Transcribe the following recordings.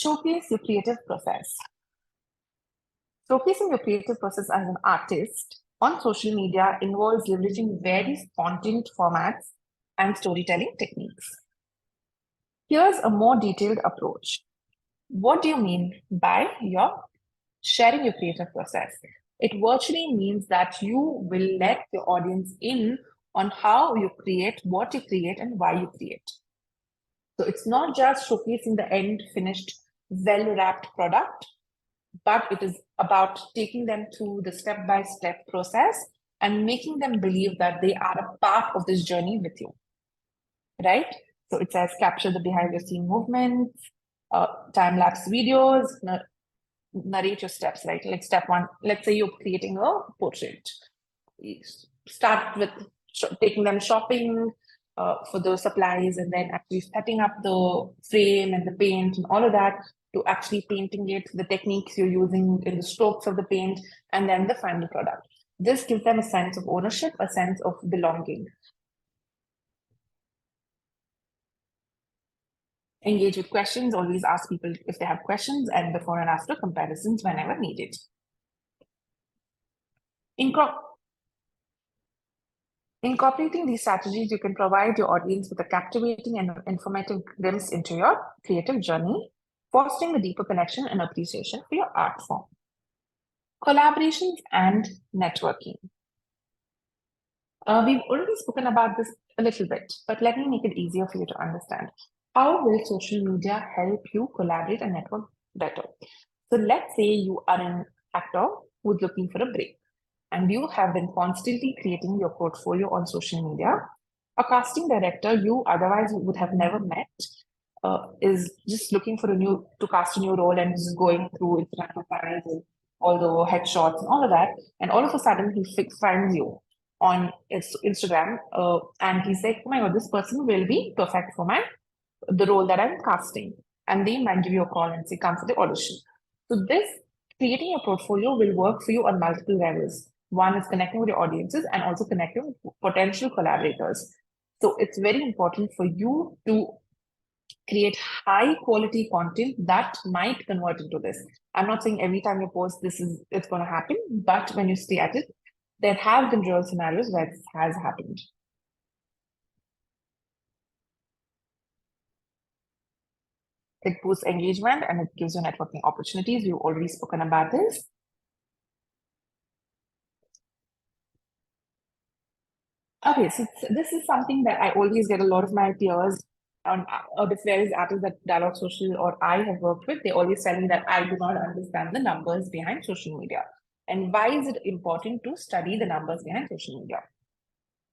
Showcase your creative process. Showcasing your creative process as an artist on social media involves leveraging various content formats and storytelling techniques. Here's a more detailed approach. What do you mean by your sharing your creative process? It virtually means that you will let your audience in on how you create, what you create, and why you create. So it's not just showcasing the end finished, well-wrapped product, but it is about taking them through the step-by-step process and making them believe that they are a part of this journey with you, right? So it says capture the behind-the-scene movements, time-lapse videos, narrate your steps, right? Like step one, let's say you're creating a portrait. Start with taking them shopping for those supplies, and then actually setting up the frame and the paint and all of that, to actually painting it, the techniques you're using in the strokes of the paint, and then the final product. This gives them a sense of ownership, a sense of belonging. Engage with questions. Always ask people if they have questions, and before and after comparisons whenever needed. Incorporating these strategies, you can provide your audience with a captivating and informative glimpse into your creative journey, fostering a deeper connection and appreciation for your art form. Collaborations and networking. We've already spoken about this a little bit, but let me make it easier for you to understand. How will social media help you collaborate and network better? So let's say you are an actor who's looking for a break, and you have been constantly creating your portfolio on social media. A casting director you otherwise would have never met is just looking for to cast a new role, and just going through Instagram profiles and all the headshots and all of that. And all of a sudden he finds you on Instagram, and he's like, oh my God, this person will be perfect for the role that I'm casting. And they might give you a call and say, come for the audition. So this creating a portfolio will work for you on multiple levels. One is connecting with your audiences and also connecting with potential collaborators. So it's very important for you to create high quality content that might convert into this. I'm not saying every time you post it's going to happen, but when you stay at it, there have been real scenarios where it has happened. It boosts engagement and it gives you networking opportunities. We've already spoken about this. Okay, so this is something that I always get a lot of my peers or the various artists that Dialogue Social or I have worked with. They always tell me that I do not understand the numbers behind social media. And why is it important to study the numbers behind social media?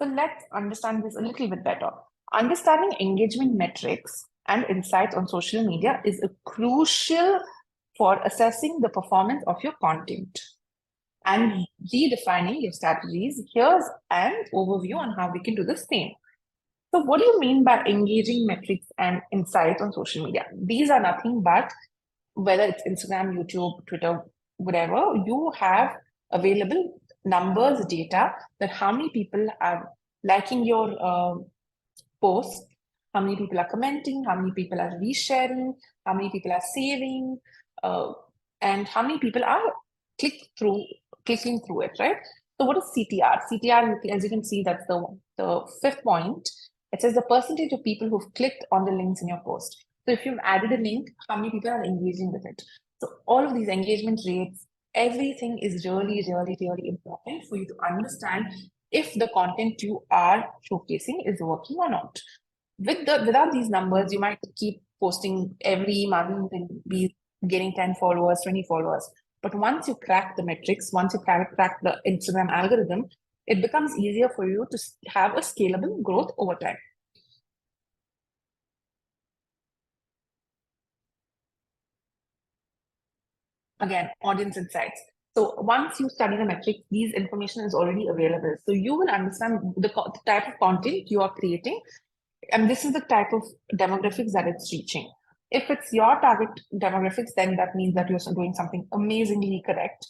So let's understand this a little bit better. Understanding engagement metrics and insights on social media is crucial for assessing the performance of your content and redefining your strategies. Here's an overview on how we can do the same. So what do you mean by engaging metrics and insights on social media? These are nothing but, whether it's Instagram, YouTube, Twitter, whatever, you have available numbers, data, that how many people are liking your post, how many people are commenting, how many people are resharing, how many people are saving, and how many people are clicking through it, right? So what is CTR? CTR, as you can see, that's the fifth point. It says the percentage of people who've clicked on the links in your post. So if you've added a link, how many people are engaging with it? So all of these engagement rates, everything is really, really, really important for you to understand if the content you are showcasing is working or not. Without these numbers, you might keep posting every month and be getting 10 followers, 20 followers. But once you crack the metrics, once you crack the Instagram algorithm, it becomes easier for you to have a scalable growth over time. Again, audience insights. So once you study the metrics, these information is already available. So you will understand the type of content you are creating, and this is the type of demographics that it's reaching. If it's your target demographics, then that means that you're doing something amazingly correct.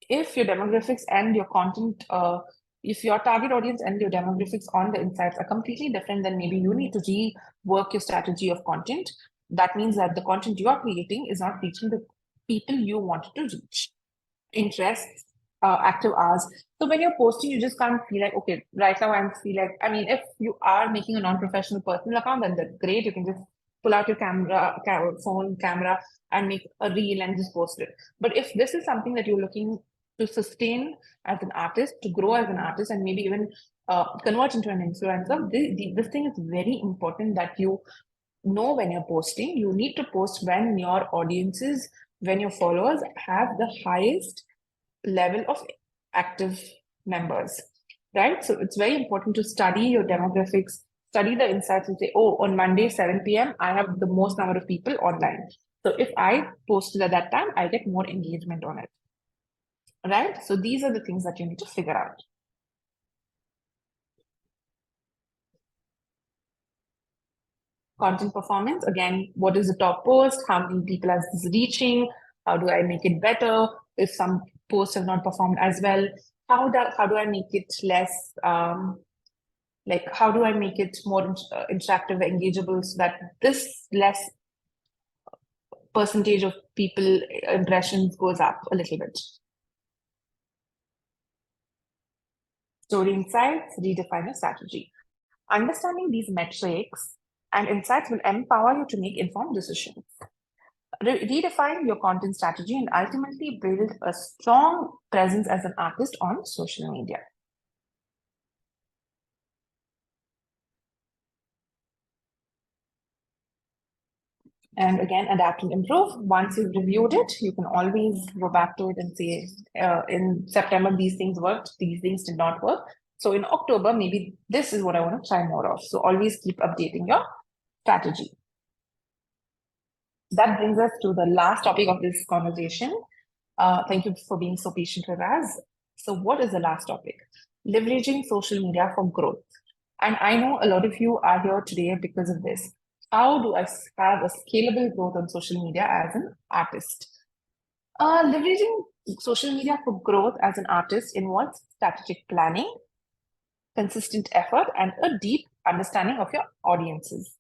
If your demographics and your content, if your target audience and your demographics on the insights are completely different, then maybe you need to rework your strategy of content That means that the content you are creating is not reaching the people you wanted to reach. Interests, active hours. So when you're posting, you just can't feel like, okay, right now I'm feel like, I mean, if you are making a non-professional personal account, then that's great. You can just pull out your phone camera and make a reel and just post it. But if this is something that you're looking to sustain as an artist, to grow as an artist, and maybe even convert into an influencer, this thing is very important that you know when you're posting. You need to post when your audiences, when your followers have the highest level of active members, right? So it's very important to study your demographics, study the insights and say, oh, on Monday, 7 p.m., I have the most number of people online. So if I posted at that time, I get more engagement on it, right? So these are the things that you need to figure out. Content performance, again, what is the top post? How many people are this reaching? How do I make it better? If some posts have not performed as well, how do I make it less like how do I make it more interactive, engageable, so that this less percentage of people impressions goes up a little bit. Story insights, redefine your strategy. Understanding these metrics and insights will empower you to make informed decisions. Redefine your content strategy and ultimately build a strong presence as an artist on social media. And again, adapt and improve. Once you've reviewed it, you can always go back to it and say, in September, these things worked, these things did not work. So in October, maybe this is what I want to try more of. So always keep updating your strategy. That brings us to the last topic of this conversation. Thank you for being so patient with us. So what is the last topic? Leveraging social media for growth. And I know a lot of you are here today because of this. How do I have a scalable growth on social media as an artist? Leveraging social media for growth as an artist involves strategic planning, consistent effort, and a deep understanding of your audiences.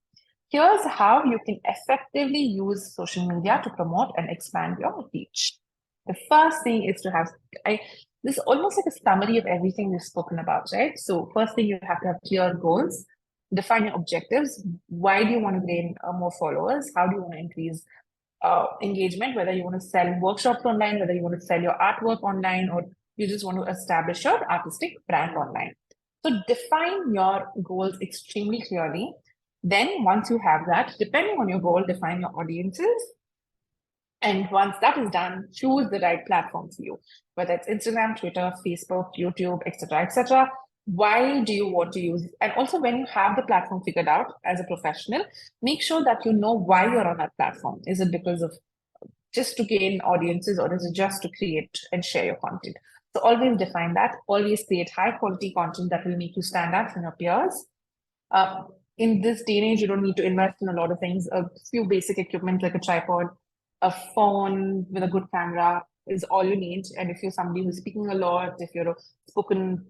Here's how you can effectively use social media to promote and expand your reach. The first thing is to have, this is almost like a summary of everything we've spoken about, right? So first thing, you have to have clear goals, define your objectives. Why do you want to gain more followers? How do you want to increase engagement? Whether you want to sell workshops online, whether you want to sell your artwork online, or you just want to establish your artistic brand online. So define your goals extremely clearly. Then once you have that, depending on your goal, define your audiences. And once that is done, choose the right platform for you, whether it's Instagram, Twitter, Facebook, YouTube, etc., etc. Why do you want to use it? And also, when you have the platform figured out as a professional, make sure that you know why you're on that platform. Is it because of just to gain audiences, or is it just to create and share your content? So always define that. Always create high quality content that will make you stand out from your peers. In this day and age, you don't need to invest in a lot of things. A few basic equipment like a tripod, a phone with a good camera is all you need. And if you're somebody who's speaking a lot, if you're a spoken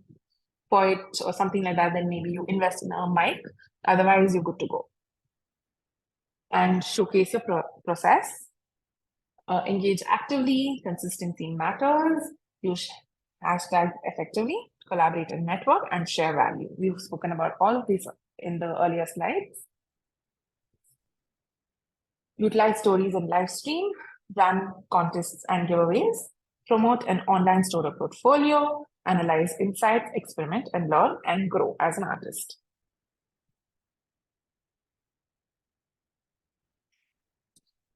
poet or something like that, then maybe you invest in a mic. Otherwise, you're good to go. And showcase your process. Engage actively. Consistency matters. Use hashtag effectively. Collaborate and network, and share value. We've spoken about all of these in the earlier slides. Utilize stories and live stream, run contests and giveaways, promote an online store or portfolio, analyze insights, experiment and learn and grow as an artist.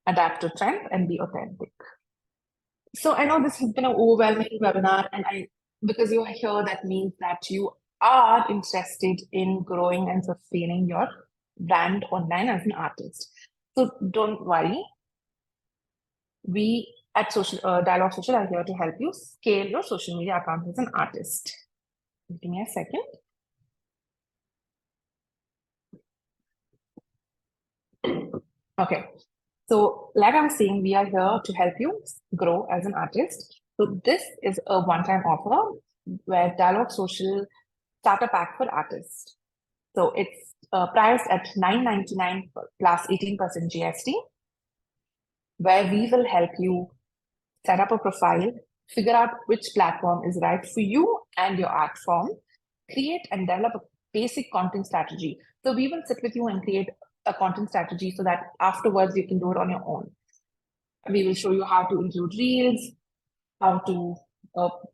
Adapt to trends and be authentic. So I know this has been an overwhelming webinar, and because you're here, that means that you are interested in growing and sustaining your brand online as an artist. So don't worry. We at Dialogue Social are here to help you scale your social media account as an artist. Give me a second. Okay. So like I was saying, we are here to help you grow as an artist. So this is a one-time offer where Dialogue Social Starter Pack for Artists. So it's priced at $9.99 plus 18% GST, where we will help you set up a profile, figure out which platform is right for you and your art form, create and develop a basic content strategy. So we will sit with you and create a content strategy so that afterwards you can do it on your own. We will show you how to include reels, how to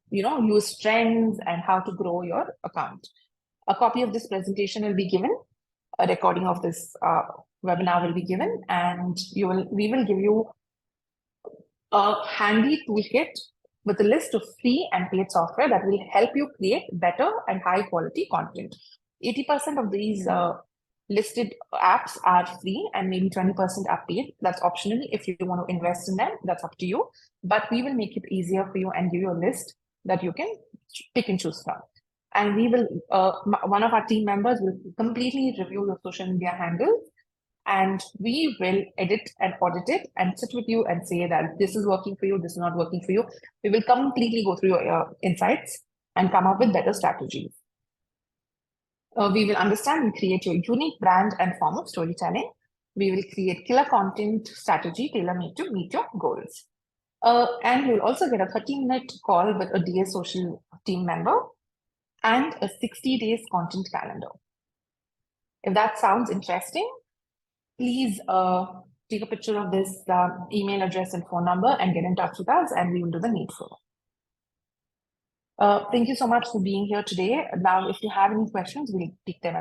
use trends, and how to grow your account. A copy of this presentation will be given. A recording of this webinar will be given, and we will give you a handy toolkit with a list of free and paid software that will help you create better and high quality content. 80% of these listed apps are free and maybe 20% are paid. That's optional. If you want to invest in them, that's up to you. But we will make it easier for you and give you a list that you can pick and choose from. And we will, one of our team members will completely review your social media handles, and we will edit and audit it and sit with you and say that this is working for you, this is not working for you. We will completely go through your insights and come up with better strategies. We will understand and create your unique brand and form of storytelling. We will create killer content strategy tailor-made to meet your goals. And you'll also get a 30-minute call with a DS Social team member and a 60 days content calendar. If that sounds interesting, please take a picture of this email address and phone number and get in touch with us, and we will do the needful. Thank you so much for being here today. Now, if you have any questions, we'll take them.